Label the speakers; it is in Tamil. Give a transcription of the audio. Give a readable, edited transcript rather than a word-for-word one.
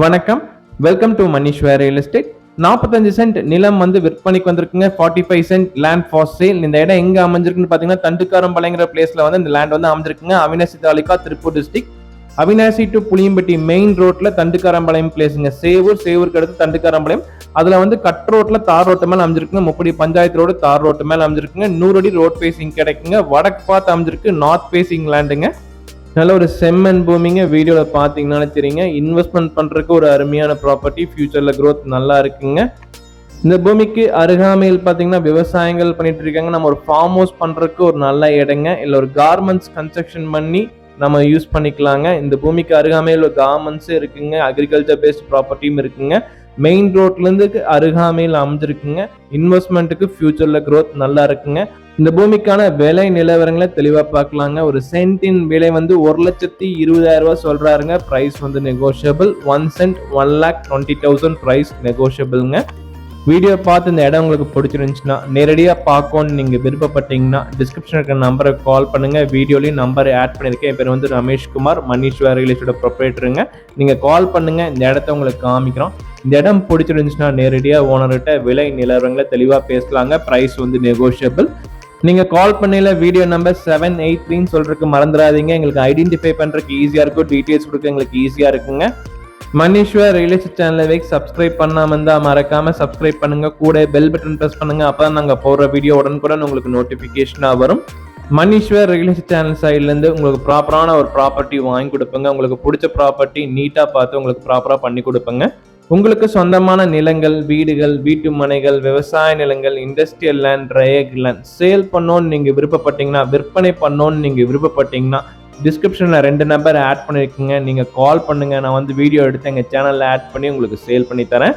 Speaker 1: வணக்கம். Welcome to Manishwar real estate. 45 cent நிலம் வந்து விற்பனைக்கு வந்திருக்குங்க. 45 சென்ட் லேண்ட் ஃபார் சேல். இந்த இடம் எங்க அமைஞ்சிருக்குன்னு பாத்தீங்கன்னா தண்டுக்காரம்பாளையங்கிற பிளேஸ்ல வந்து இந்த லேண்ட் வந்து அமைஞ்சிருக்குங்க. Avinashi taluka, Tiruppur district. Avinashi to Puliyampatti main ரோட்ல தண்டுக்காரம்பாளையம் பிளேஸுங்க. சேவூருக்கு அடுத்து தண்டுக்காரம்பாளையம். அதுல வந்து கட் ரோட்ல தார் ரோட்டு மேல அமைஞ்சிருக்குங்க. முப்படி பஞ்சாயத்து ரோடு தார் ரோட்டு மேல அமைஞ்சிருக்குங்க. 100 அடி ரோட் பேசிங் கிடைக்குங்க. வடக்கு பார்த்து அமைஞ்சிருக்கு. நார்த் பேசிங் லேண்டுங்க. நல்ல ஒரு செம்மண் பூமிங்க. வீடியோல பாத்தீங்கன்னா தெரியுங்க. இன்வெஸ்ட்மெண்ட் பண்றதுக்கு ஒரு அருமையான ப்ராப்பர்ட்டி. ஃபியூச்சர்ல growth நல்லா இருக்குங்க. இந்த பூமிக்கு அருகாமையில் பாத்தீங்கன்னா விவசாயங்கள் பண்ணிட்டு இருக்காங்க. நம்ம ஒரு ஃபார்ம் ஹவுஸ் பண்றதுக்கு ஒரு நல்ல இடங்க. இல்ல ஒரு கார்மெண்ட்ஸ் கன்ஸ்ட்ரக்ஷன் பண்ணி நம்ம யூஸ் பண்ணிக்கலாங்க. இந்த பூமிக்கு அருகாமையில் ஒரு கார்மெண்ட்ஸ் இருக்குங்க. அக்ரிகல்ச்சர் பேஸ்ட் ப்ராப்பர்ட்டியும் இருக்குங்க. மெயின் ரோட்ல இருந்து அருகாமையில் அமைஞ்சிருக்குங்க. இன்வெஸ்ட்மெண்ட்டுக்கு ஃபியூச்சர்ல growth நல்லா இருக்குங்க. இந்த பூமிக்கான விலை நிலவரங்களை தெளிவா பார்க்கலாங்க. ஒரு சென்டின் விலை வந்து 1,20,000 சொல்றாருங்க. பிரைஸ் வந்து நெகோஷியபிள். 1 சென்ட் 1,20,000 பிரைஸ் நெகோஷியபிள்ங்க. வீடியோ பார்த்து இந்த இடம் உங்களுக்கு பிடிச்சிருந்துச்சுன்னா நேரடியாக பார்க்கணும்னு நீங்கள் விருப்பப்பட்டீங்கன்னா டிஸ்கிரிப்ஷன் இருக்கிற நம்பரை கால் பண்ணுங்க. வீடியோலையும் நம்பர் ஆட் பண்ணியிருக்கேன். என் பேர் வந்து ரமேஷ்குமார், மணிஷ்வர் ரியல் எஸ்டேட் ப்ரொப்ரைட்டருங்க. நீங்கள் கால் பண்ணுங்க, இந்த இடத்த உங்களுக்கு காமிக்கிறோம். இந்த இடம் பிடிச்சிருந்துச்சுன்னா நேரடியாக ஓனர்கிட்ட விலை நிலவரங்களை தெளிவாக பேசலாங்க. ப்ரைஸ் வந்து நெகோஷியபிள். நீங்கள் கால் பண்ணல வீடியோ நம்பர் 783 சொல்றதுக்கு மறந்துடாதீங்க. எங்களுக்கு ஐடென்டிஃபை பண்ணுறதுக்கு ஈஸியாக இருக்கும். டீட்டெயில்ஸ் கொடுக்க எங்களுக்கு ஈஸியாக இருக்குங்க. மணிஷ்வர் ரியல் எஸ்டேட் சேனலை சப்ஸ்கிரைப் பண்ணாம இருந்தா மறக்காம சப்ஸ்கிரைப் பண்ணுங்க. கூட பெல் பட்டன் பிரஸ் பண்ணுங்க. அப்பதான் நாங்க போடுற வீடியோ உடனுக்குடன் உங்களுக்கு நோட்டிபிகேஷனா வரும். மணிஷ்வர் ரியல் எஸ்டேட் சேனல் சைட்ல இருந்து உங்களுக்கு ப்ராப்பரான ஒரு ப்ராப்பர்ட்டி வாங்கி கொடுப்பேங்க. உங்களுக்கு பிடிச்ச ப்ராப்பர்ட்டி நீட்டா பார்த்து உங்களுக்கு ப்ராப்பரா பண்ணி கொடுப்பேங்க. உங்களுக்கு சொந்தமான நிலங்கள், வீடுகள், வீட்டு மனைகள், விவசாய நிலங்கள், இண்டஸ்ட்ரியல் லேண்ட், ரயக் லேண்ட் சேல் பண்ணோன்னு நீங்க விருப்பப்பட்டீங்கன்னா, விற்பனை பண்ணோன்னு நீங்க விருப்பப்பட்டீங்கன்னா டிஸ்கிரிப்ஷன்ல 2 நம்பர் ஆட் பண்ணிருக்கீங்க. நீங்க கால் பண்ணுங்க. நான் வந்து வீடியோ எடுத்து எங்க சேனல்ல ஆட் பண்ணி உங்களுக்கு சேல் பண்ணி தரேன்.